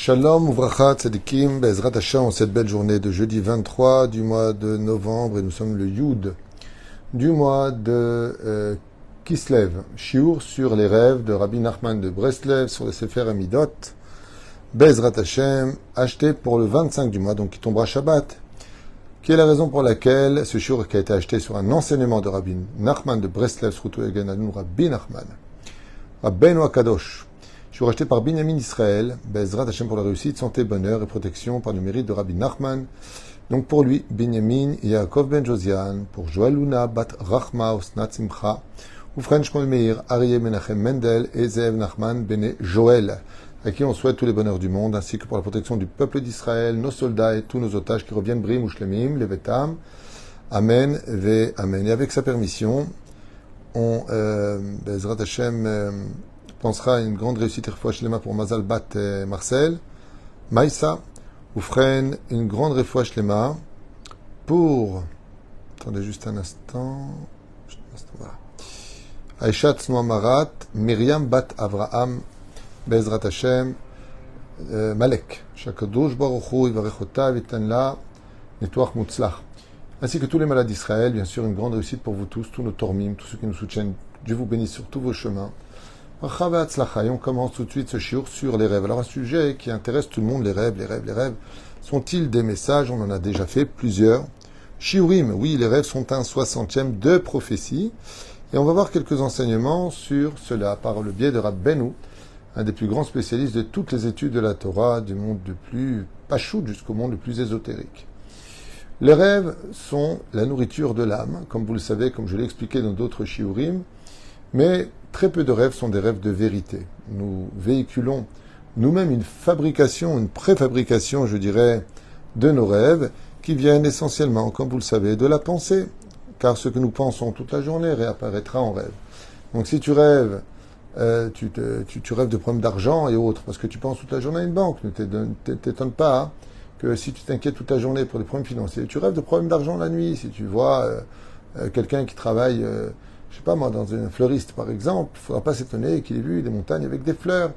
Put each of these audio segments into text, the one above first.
Shalom, Uvracha, Tzadikim, Bezrat Hashem, en cette belle journée de jeudi 23 du mois de novembre, et nous sommes le Yud du mois de Kislev, Shiur sur les rêves de Rabbi Nachman de Breslev, sur le Sefer Amidot, Bezrat Hashem, acheté pour le 25 du mois, donc qui tombera Shabbat, qui est la raison pour laquelle ce Shiur qui a été acheté sur un enseignement de Rabbi Nachman de Breslev, Srutu Eganadun, Rabbi Nachman, Rabbeinu Akadosh, je suis racheté par Binyamin Israël, Bezrat Hashem pour la réussite, santé, bonheur et protection par le mérite de Rabbi Nachman. Donc pour lui, Binyamin Yaakov Ben Josian, pour Joël Luna, Bat Rachma, Osnat Simcha, Ufren Shmuel Meir, Aryeh Menachem Mendel et Zeev Nachman Bene Joël, à qui on souhaite tous les bonheurs du monde, ainsi que pour la protection du peuple d'Israël, nos soldats et tous nos otages qui reviennent Brim ou Shlemim, Levetam. Amen, Ve Amen. Et avec sa permission, on, Bezrat Hashem, pensera à une grande réussite shlema pour Mazal Bat et Marcel, Maïsa, Oufren, une grande shlema pour, attendez juste un instant, voilà, Aïcha Tznoa Marat, Myriam Bat Avraham, Bezrat Hashem, Malek, Shakadosh Baruch Hu, Yivarechota, Vitanla, Netouach Mutzlach, ainsi que tous les malades d'Israël, bien sûr, une grande réussite pour vous tous, tous nos tormim, tous ceux qui nous soutiennent. Dieu vous bénisse sur tous vos chemins. Et on commence tout de suite ce shiur sur les rêves. Alors un sujet qui intéresse tout le monde, les rêves. Sont-ils des messages? On en a déjà fait plusieurs. Shiurim, oui, les rêves sont un 60e de prophétie. Et on va voir quelques enseignements sur cela par le biais de Rabbeinu, un des plus grands spécialistes de toutes les études de la Torah, du monde le plus pachout jusqu'au monde le plus ésotérique. Les rêves sont la nourriture de l'âme, comme vous le savez, comme je l'ai expliqué dans d'autres shiurim, mais très peu de rêves sont des rêves de vérité. Nous véhiculons nous-mêmes une préfabrication, je dirais, de nos rêves, qui viennent essentiellement, comme vous le savez, de la pensée, car ce que nous pensons toute la journée réapparaîtra en rêve. Donc si tu rêves, tu rêves de problèmes d'argent et autres, parce que tu penses toute la journée à une banque, ne t'étonne pas, hein, que si tu t'inquiètes toute la journée pour des problèmes financiers, tu rêves de problèmes d'argent la nuit. Si tu vois quelqu'un qui travaille, je sais pas moi, dans un fleuriste par exemple, il ne faudra pas s'étonner qu'il ait vu des montagnes avec des fleurs,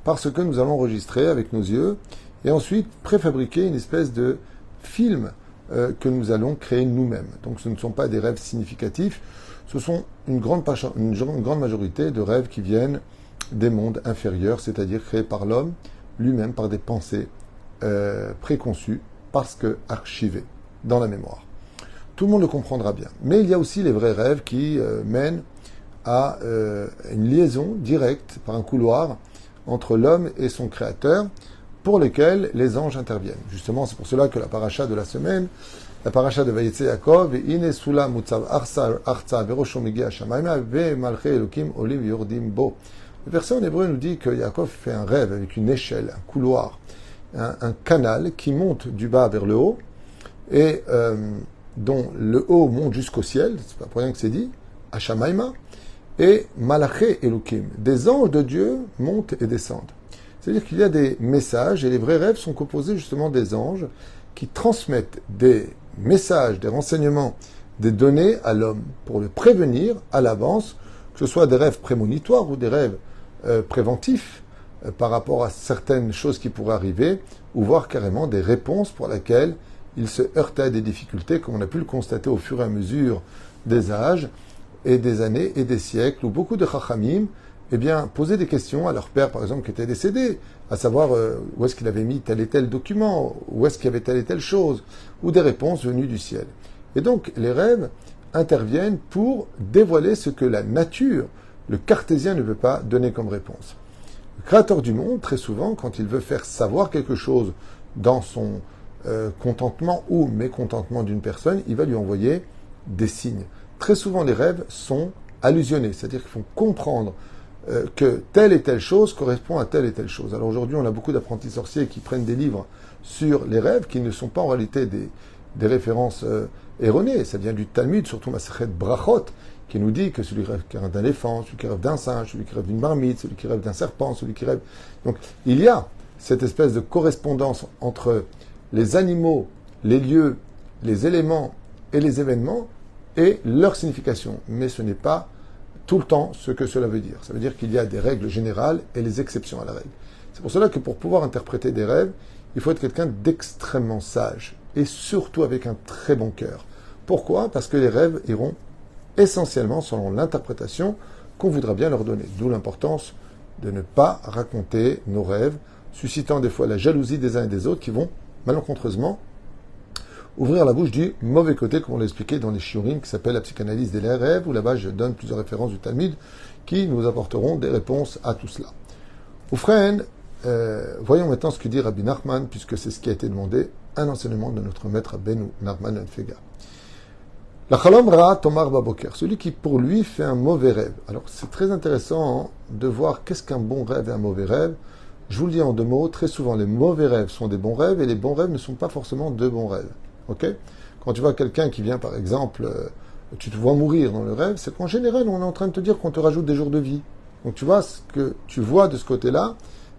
parce que nous allons enregistrer avec nos yeux et ensuite préfabriquer une espèce de film que nous allons créer nous-mêmes. Donc ce ne sont pas des rêves significatifs, ce sont une grande majorité de rêves qui viennent des mondes inférieurs, c'est-à-dire créés par l'homme lui-même, par des pensées préconçues, parce que archivées dans la mémoire. Tout le monde le comprendra bien. Mais il y a aussi les vrais rêves qui mènent à une liaison directe par un couloir entre l'homme et son créateur, pour lesquels les anges interviennent. Justement, c'est pour cela que la paracha de la semaine, la paracha de Vayetze Yaakov, Ine Sula Mutzav Arza Verosho Megi Hashamayma Ve Malche Elokim Olim Yordim Bo. Le verset en hébreu nous dit que Yaakov fait un rêve avec une échelle, un couloir, un canal qui monte du bas vers le haut et dont le haut monte jusqu'au ciel, c'est pas pour rien que c'est dit, Hashamayma, et Malaché Elokim, des anges de Dieu montent et descendent. C'est-à-dire qu'il y a des messages, et les vrais rêves sont composés justement des anges qui transmettent des messages, des renseignements, des données à l'homme pour le prévenir à l'avance, que ce soit des rêves prémonitoires ou des rêves préventifs par rapport à certaines choses qui pourraient arriver, ou voire carrément des réponses pour lesquelles il se heurtait à des difficultés, comme on a pu le constater au fur et à mesure des âges et des années et des siècles, où beaucoup de chachamim posaient des questions à leur père, par exemple, qui était décédé, à savoir où est-ce qu'il avait mis tel et tel document, où est-ce qu'il y avait telle et telle chose, ou des réponses venues du ciel. Et donc, les rêves interviennent pour dévoiler ce que la nature, le cartésien, ne veut pas donner comme réponse. Le créateur du monde, très souvent, quand il veut faire savoir quelque chose dans son contentement ou mécontentement d'une personne, il va lui envoyer des signes. Très souvent, les rêves sont allusionnés, c'est-à-dire qu'ils font comprendre que telle et telle chose correspond à telle et telle chose. Alors aujourd'hui, on a beaucoup d'apprentis sorciers qui prennent des livres sur les rêves qui ne sont pas en réalité des références erronées. Ça vient du Talmud, surtout Masechet Brachot, qui nous dit que celui qui rêve d'un éléphant, celui qui rêve d'un singe, celui qui rêve d'une marmite, celui qui rêve d'un serpent, celui qui rêve... Donc il y a cette espèce de correspondance entre les animaux, les lieux, les éléments et les événements et leur signification. Mais ce n'est pas tout le temps ce que cela veut dire. Ça veut dire qu'il y a des règles générales et les exceptions à la règle. C'est pour cela que pour pouvoir interpréter des rêves, il faut être quelqu'un d'extrêmement sage et surtout avec un très bon cœur. Pourquoi? Parce que les rêves iront essentiellement selon l'interprétation qu'on voudra bien leur donner. D'où l'importance de ne pas raconter nos rêves, suscitant des fois la jalousie des uns et des autres qui vont malencontreusement ouvrir la bouche du mauvais côté, comme on l'a expliqué dans les shiurim qui s'appelle la psychanalyse des rêves, où là-bas je donne plusieurs références du Talmud qui nous apporteront des réponses à tout cela. Oufren, voyons maintenant ce que dit Rabbi Nachman, puisque c'est ce qui a été demandé, un enseignement de notre maître Rabbeinu Nachman Fega. La chalom ra tomar baboker, celui qui pour lui fait un mauvais rêve. Alors c'est très intéressant de voir qu'est-ce qu'un bon rêve et un mauvais rêve. Je vous le dis en deux mots, très souvent les mauvais rêves sont des bons rêves et les bons rêves ne sont pas forcément de bons rêves. Ok? Quand tu vois quelqu'un qui vient par exemple, tu te vois mourir dans le rêve, c'est qu'en général on est en train de te dire qu'on te rajoute des jours de vie. Donc tu vois, ce que tu vois de ce côté-là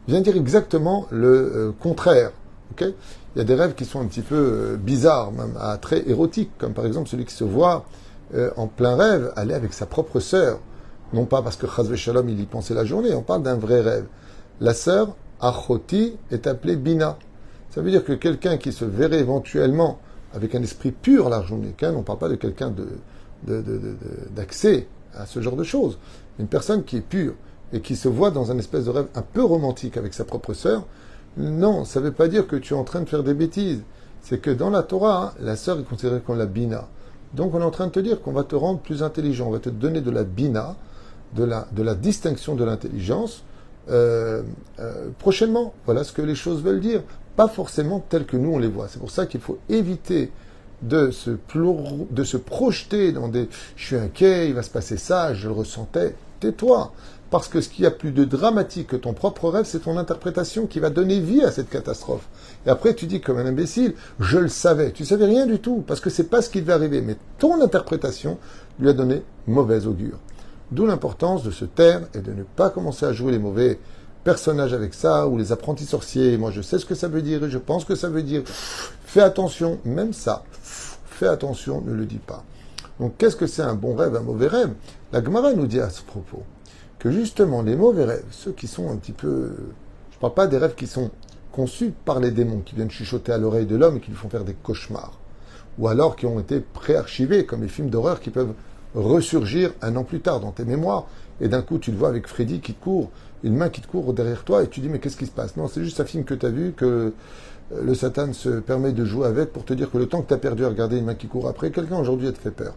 vient dire exactement le contraire. Okay, il y a des rêves qui sont un petit peu bizarres, même à très érotiques, comme par exemple celui qui se voit en plein rêve aller avec sa propre sœur. Non pas parce que Chaz Shalom il y pensait la journée, on parle d'un vrai rêve. La sœur, Achoti, est appelée Bina. Ça veut dire que quelqu'un qui se verrait éventuellement avec un esprit pur la journée, on ne parle pas de quelqu'un d'accès à ce genre de choses. Une personne qui est pure et qui se voit dans un espèce de rêve un peu romantique avec sa propre sœur, non, ça ne veut pas dire que tu es en train de faire des bêtises. C'est que dans la Torah, la sœur est considérée comme la bina. Donc on est en train de te dire qu'on va te rendre plus intelligent, on va te donner de la bina, de la distinction de l'intelligence, prochainement. Voilà ce que les choses veulent dire. Pas forcément telles que nous on les voit. C'est pour ça qu'il faut éviter de se projeter dans des « je suis inquiet, il va se passer ça, je le ressentais ». Tais-toi. Parce que ce qu'il y a plus de dramatique que ton propre rêve, c'est ton interprétation qui va donner vie à cette catastrophe. Et après, tu dis comme un imbécile, je le savais. Tu savais rien du tout, parce que c'est pas ce qui devait arriver. Mais ton interprétation lui a donné mauvaise augure. D'où l'importance de se taire et de ne pas commencer à jouer les mauvais personnages avec ça, ou les apprentis sorciers. Moi, je sais ce que ça veut dire et je pense que ça veut dire. Fais attention, même ça. Fais attention, ne le dis pas. Donc, qu'est-ce que c'est un bon rêve, un mauvais rêve? La Gemara nous dit à ce propos que justement les mauvais rêves, ceux qui sont un petit peu... Je ne parle pas des rêves qui sont conçus par les démons, qui viennent chuchoter à l'oreille de l'homme et qui lui font faire des cauchemars. Ou alors qui ont été préarchivés, comme les films d'horreur qui peuvent ressurgir un an plus tard dans tes mémoires. Et d'un coup, tu le vois avec Freddy qui te court, une main qui te court derrière toi, et tu dis, mais qu'est-ce qui se passe? Non, c'est juste un film que tu as vu, que le Satan se permet de jouer avec pour te dire que le temps que tu as perdu à regarder une main qui court après, quelqu'un aujourd'hui te fait peur.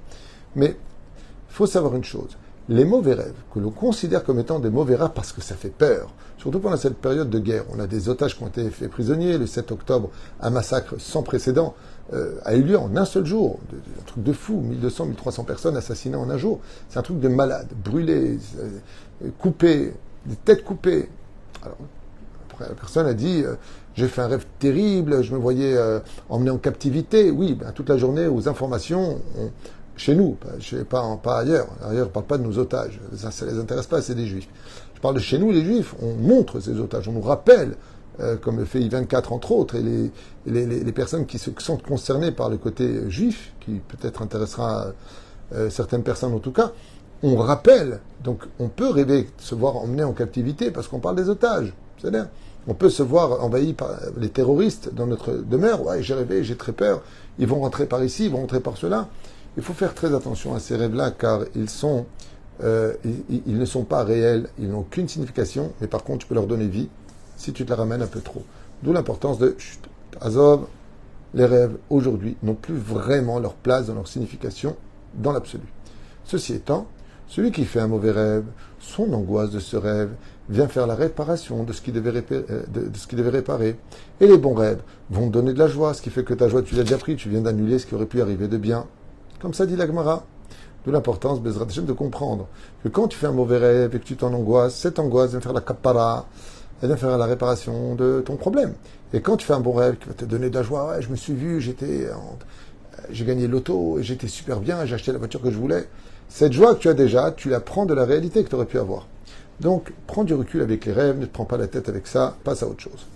Mais il faut savoir une chose. Les mauvais rêves, que l'on considère comme étant des mauvais rêves parce que ça fait peur, surtout pendant cette période de guerre, on a des otages qui ont été faits prisonniers, le 7 octobre, un massacre sans précédent a eu lieu en un seul jour, un truc de fou, 1200, 1300 personnes assassinées en un jour, c'est un truc de malade, brûlés, coupés, des têtes coupées. Alors, après, la personne a dit, j'ai fait un rêve terrible, je me voyais emmené en captivité, oui, ben, toute la journée aux informations, chez nous, pas ailleurs. Ailleurs, on ne parle pas de nos otages. Ça ne les intéresse pas, c'est des juifs. Je parle de chez nous, les juifs. On montre ces otages. On nous rappelle, comme le fait I24 entre autres, et les personnes qui sont concernées par le côté juif, qui peut-être intéressera certaines personnes en tout cas, on rappelle. Donc, on peut rêver de se voir emmené en captivité parce qu'on parle des otages. C'est-à-dire, on peut se voir envahi par les terroristes dans notre demeure. Ouais, j'ai rêvé, j'ai très peur. Ils vont rentrer par ici, ils vont rentrer par cela. Il faut faire très attention à ces rêves-là, car ils ne sont pas réels, ils n'ont aucune signification, mais par contre, tu peux leur donner vie si tu te la ramènes un peu trop. D'où l'importance de Azov. Les rêves, aujourd'hui, n'ont plus vraiment leur place dans leur signification dans l'absolu. Ceci étant, celui qui fait un mauvais rêve, son angoisse de ce rêve vient faire la réparation de ce qu'il devait réparer. Et les bons rêves vont donner de la joie, ce qui fait que ta joie, tu l'as déjà pris, tu viens d'annuler ce qui aurait pu arriver de bien. Comme ça dit la Gemara. D'où l'importance, Bezrat Hashem, de comprendre que quand tu fais un mauvais rêve et que tu t'en angoisses, cette angoisse vient faire la kappara, elle vient faire la réparation de ton problème. Et quand tu fais un bon rêve qui va te donner de la joie, ouais, je me suis vu, j'ai gagné l'auto, et j'étais super bien, j'ai acheté la voiture que je voulais. Cette joie que tu as déjà, tu la prends de la réalité que tu aurais pu avoir. Donc, prends du recul avec les rêves, ne te prends pas la tête avec ça, passe à autre chose.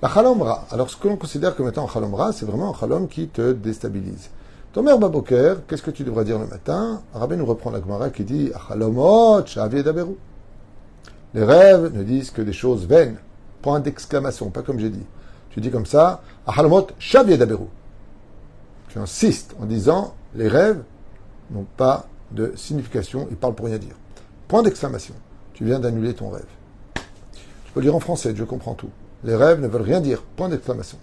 La chalom ra. Alors, ce que l'on considère comme étant un chalom ra, c'est vraiment un chalom qui te déstabilise. Tomer Baboker, qu'est-ce que tu devras dire le matin? Rabbi nous reprend la Gemara qui dit Achalomot, Shavi Daberu. Les rêves ne disent que des choses vaines, point d'exclamation, pas comme j'ai dit. Tu dis comme ça, Ahalomot Shav Yedaberu. Tu insistes en disant, les rêves n'ont pas de signification, ils parlent pour rien dire. Point d'exclamation. Tu viens d'annuler ton rêve. Tu peux lire en français, je comprends tout. Les rêves ne veulent rien dire. Point d'exclamation.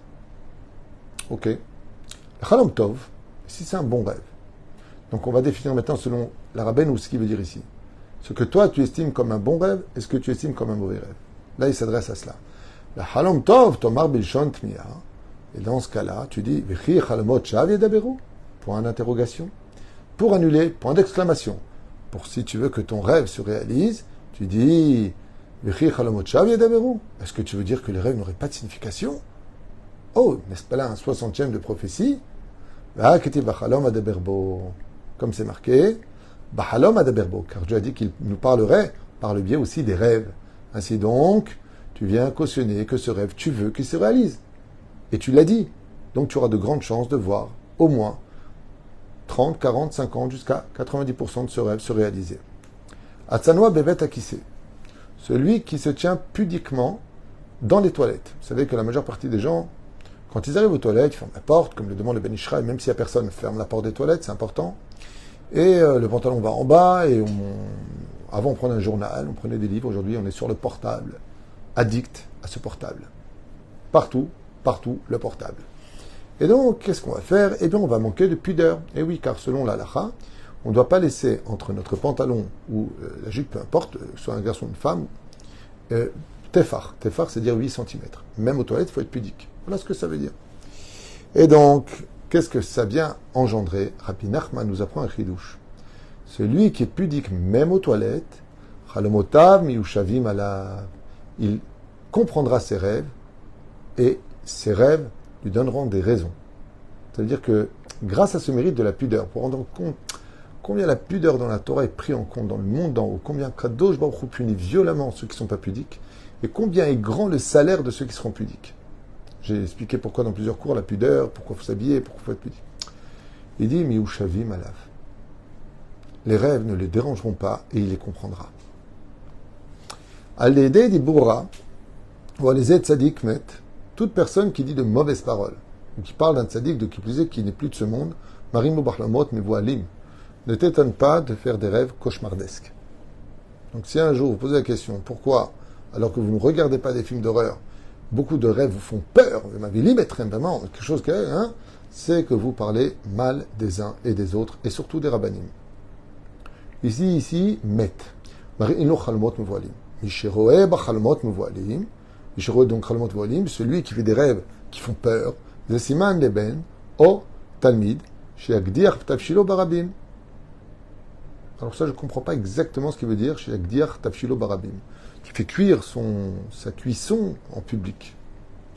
Ok. Le Chalom Tov, si c'est un bon rêve. Donc on va définir maintenant selon la rabbine ou ce qu'il veut dire ici. Ce que toi tu estimes comme un bon rêve et ce que tu estimes comme un mauvais rêve. Là il s'adresse à cela. Le Chalom Tov, Tomar Bilshon Tmiya. Et dans ce cas-là, tu dis V'chi Chalomot Shav Yedaberu. Point d'interrogation. Pour annuler, point d'exclamation. Pour si tu veux que ton rêve se réalise, tu dis V'chi Chalomot Shav Yedaberu. Est-ce que tu veux dire que les rêves n'auraient pas de signification? Oh, n'est-ce pas là un 60e de prophétie? Comme c'est marqué, car Dieu a dit qu'il nous parlerait par le biais aussi des rêves. Ainsi donc, tu viens cautionner que ce rêve, tu veux qu'il se réalise. Et tu l'as dit. Donc tu auras de grandes chances de voir au moins 30, 40, 50, jusqu'à 90% de ce rêve se réaliser. Atzanoa bevet akise. Celui qui se tient pudiquement dans les toilettes. Vous savez que la majeure partie des gens, quand ils arrivent aux toilettes, ils ferment la porte, comme le demande le Ben Ishraï, même s'il n'y a personne, ferme la porte des toilettes, c'est important. Et le pantalon va en bas, et avant on prenait un journal, on prenait des livres, aujourd'hui on est sur le portable, addict à ce portable. Partout, le portable. Et donc, qu'est-ce qu'on va faire? Eh bien, on va manquer de pudeur. Et oui, car selon la halakha, on ne doit pas laisser entre notre pantalon ou la jupe, peu importe, soit un garçon ou une femme, tefar. Tefar, c'est dire 8 cm. Même aux toilettes, il faut être pudique. Voilà ce que ça veut dire. Et donc, qu'est-ce que ça vient engendrer? Rabbi Nachman nous apprend un chidouche. Celui qui est pudique même aux toilettes, chalomotav miyushavim alav, il comprendra ses rêves et ses rêves lui donneront des raisons. Ça veut dire que grâce à ce mérite de la pudeur, pour rendre compte combien la pudeur dans la Torah est prise en compte dans le monde d'en haut, combien Kadosh Baruch Hu punit violemment ceux qui ne sont pas pudiques, et combien est grand le salaire de ceux qui seront pudiques. J'ai expliqué pourquoi dans plusieurs cours la pudeur, pourquoi il faut s'habiller, pourquoi il faut être pudique. Il dit Miyushavim alav. Les rêves ne les dérangeront pas et il les comprendra. Al-Ledeh di Bourra, ou Al-Ledeh Tzadik met, toute personne qui dit de mauvaises paroles, ou qui parle d'un tzaddik de qui plus est qui n'est plus de ce monde, Marim Bachlamot Mevoalim, ne t'étonne pas de faire des rêves cauchemardesques. Donc si un jour vous posez la question, pourquoi, alors que vous ne regardez pas des films d'horreur, beaucoup de rêves vous font peur, vous m'avez limité vraiment, quelque chose que, c'est que vous parlez mal des uns et des autres, et surtout des rabbanim. Ici, met. Marim Chalmot Mevoalim. Misheroe Bachalmot Mevoalim. Misheroe donc Chalmot Mevoalim, celui qui fait des rêves qui font peur, Zesiman Leben, O Talmid, Sheagdiach Tavshilo Barabim. Alors ça, je ne comprends pas exactement ce qu'il veut dire chez Agdiach Tavshilo Barabim, qui fait cuire sa cuisson en public.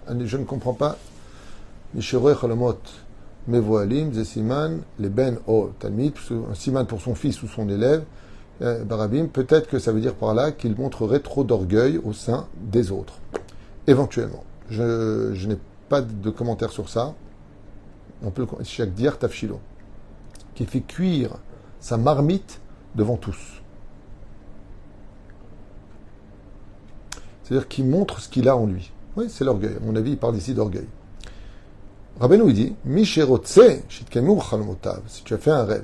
Je ne comprends pas. Misheroe Chalmot Mevoalim, Zesiman, Leben, O Talmid, un siman pour son fils ou son élève, Barabim, peut-être que ça veut dire par là qu'il montrerait trop d'orgueil au sein des autres. Éventuellement. Je n'ai pas de commentaire sur ça. On peut le chez Agdiach Tavshilo, qui fait cuire sa marmite devant tous. C'est-à-dire qu'il montre ce qu'il a en lui. Oui, c'est l'orgueil. À mon avis, il parle ici d'orgueil. Rabbeinu, il dit, Misherotse, shitkemu chalmotav, si tu as fait un rêve,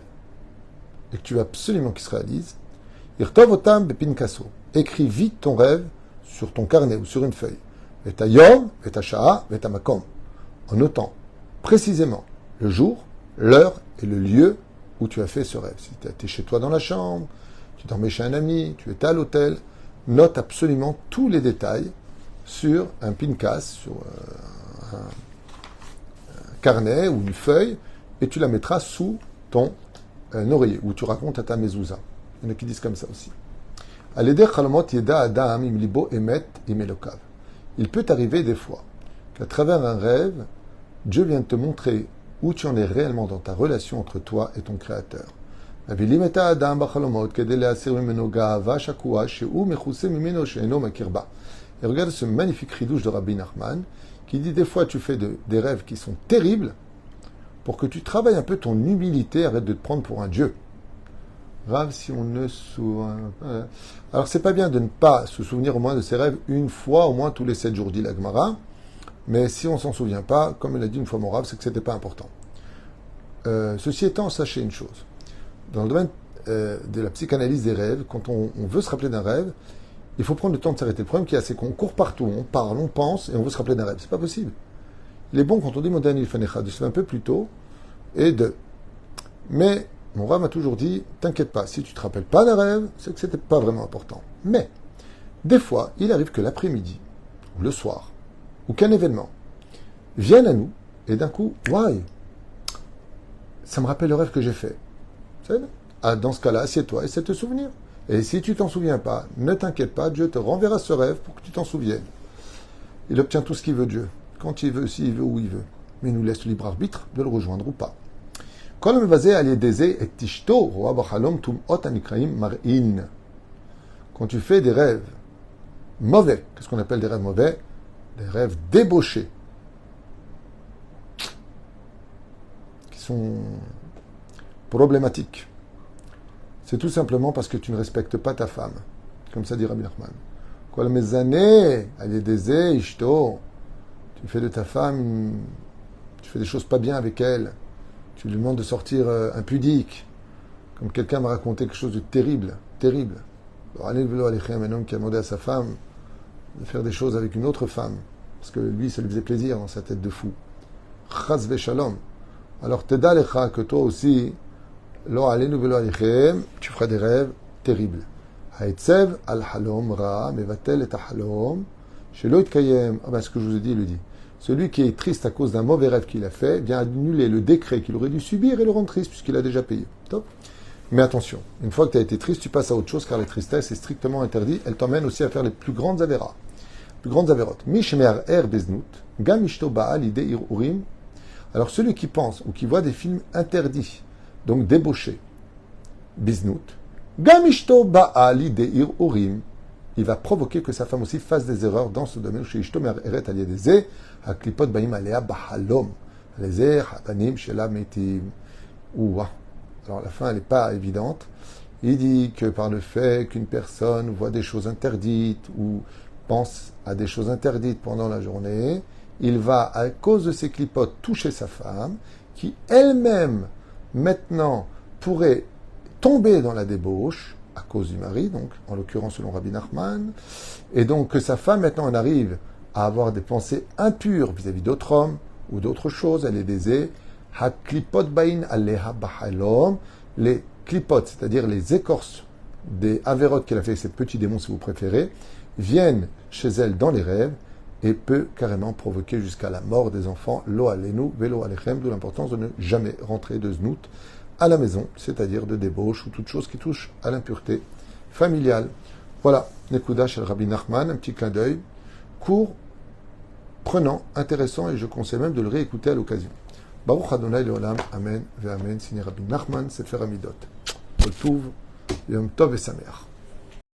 et que tu veux absolument qu'il se réalise, irtov otam bepinkaso, écris vite ton rêve sur ton carnet ou sur une feuille, et ta yom, et ta sha'a, et ta makom, en notant précisément le jour, l'heure et le lieu où tu as fait ce rêve. Si tu étais chez toi dans la chambre, tu dormais chez un ami, tu étais à l'hôtel, note absolument tous les détails sur un pinkas, sur un carnet ou une feuille, et tu la mettras sous ton oreiller, où tu racontes à ta mezouza. Il y en a qui disent comme ça aussi. Il peut arriver des fois qu'à travers un rêve, Dieu vient te montrer où tu en es réellement dans ta relation entre toi et ton Créateur. Et regarde ce magnifique ridouche de Rabbi Nachman qui dit des fois tu fais des rêves qui sont terribles pour que tu travailles un peu ton humilité, arrête de te prendre pour un Dieu. Rav, si on ne se souvient pas. Alors, c'est pas bien de ne pas se souvenir au moins de ses rêves une fois, au moins tous les 7 jours, dit la Gemara. Mais si on s'en souvient pas, comme il a dit une fois mon Rav, c'est que c'était pas important. Ceci étant, sachez une chose. Dans le domaine de la psychanalyse des rêves, quand on veut se rappeler d'un rêve, il faut prendre le temps de s'arrêter. Le problème qu'il y a, c'est qu'on court partout, on parle, on pense, et on veut se rappeler d'un rêve. C'est pas possible. Il est bon, quand on dit Modani Fanecha, de se faire un peu plus tôt, et de. Mais, mon Rav m'a toujours dit, t'inquiète pas, si tu te rappelles pas d'un rêve, c'est que c'était pas vraiment important. Mais, des fois, il arrive que l'après-midi, ou le soir, ou qu'un événement vienne à nous, et d'un coup, why? Ça me rappelle le rêve que j'ai fait. Dans ce cas-là, assieds-toi, essaie de te souvenir. Et si tu t'en souviens pas, ne t'inquiète pas, Dieu te renverra ce rêve pour que tu t'en souviennes. Il obtient tout ce qu'il veut, Dieu. Quand il veut, s'il veut, où il veut. Mais il nous laisse le libre arbitre de le rejoindre ou pas. Quand tu fais des rêves mauvais, qu'est-ce qu'on appelle des rêves mauvais? Des rêves débauchés, qui sont problématiques. C'est tout simplement parce que tu ne respectes pas ta femme. Comme ça dit Rabbi Nachman. Kol mezaneh al yedezeh ishto. Tu fais de ta femme, tu fais des choses pas bien avec elle. Tu lui demandes de sortir impudique. Comme quelqu'un m'a raconté quelque chose de terrible, terrible. Un homme qui a demandé à sa femme de faire des choses avec une autre femme. Parce que lui, ça lui faisait plaisir dans sa tête de fou. Chaz v'shalom. Alors, teda lecha que toi aussi, lo alenu velo alichem, tu feras des rêves terribles. Haetzev al halom ra mevatel et halom shelo itkayem. Ah ben, ce que je vous ai dit, il le dit. Celui qui est triste à cause d'un mauvais rêve qu'il a fait vient annuler le décret qu'il aurait dû subir et le rendre triste puisqu'il a déjà payé. Top. Mais attention, une fois que tu as été triste, tu passes à autre chose car la tristesse est strictement interdite. Elle t'emmène aussi à faire les plus grandes avéras. Plus grandes avérotes. Mishmer er beznut, gam ishto baal ide ir urim. Alors celui qui pense ou qui voit des films interdits, donc débauchés, biznut, gam ishto baal ide ir urim, il va provoquer que sa femme aussi fasse des erreurs dans ce domaine. Chez ishto mer eret al yedeze, haklipot baim alea bahalom, lezer habanim shela metim. Ouah. Alors la fin, elle n'est pas évidente. Il dit que par le fait qu'une personne voit des choses interdites ou pense à des choses interdites pendant la journée, il va, à cause de ces clipotes, toucher sa femme, qui elle-même, maintenant, pourrait tomber dans la débauche, à cause du mari, donc, en l'occurrence selon Rabbi Nachman, et donc que sa femme, maintenant, en arrive à avoir des pensées impures vis-à-vis d'autres hommes ou d'autres choses, elle est baisée. Ha-klipot bain aleha bahalom, les clipotes, c'est-à-dire les écorces des avérotes qu'elle a fait, ces petits démons si vous préférez, viennent chez elle dans les rêves et peut carrément provoquer jusqu'à la mort des enfants. Lo alenu velo alechem, d'où l'importance de ne jamais rentrer de znout à la maison, c'est-à-dire de débauche ou toute chose qui touche à l'impureté familiale. Voilà, Nekuda shel Rabbi Nachman, un petit clin d'œil, court, prenant, intéressant, et je conseille même de le réécouter à l'occasion. Baruch Adonai Leolam, Amen, Ve Amen, signé Rabbi Nachman, Sefer Amidot. Kol Tuv, Yom Tov et Sameach.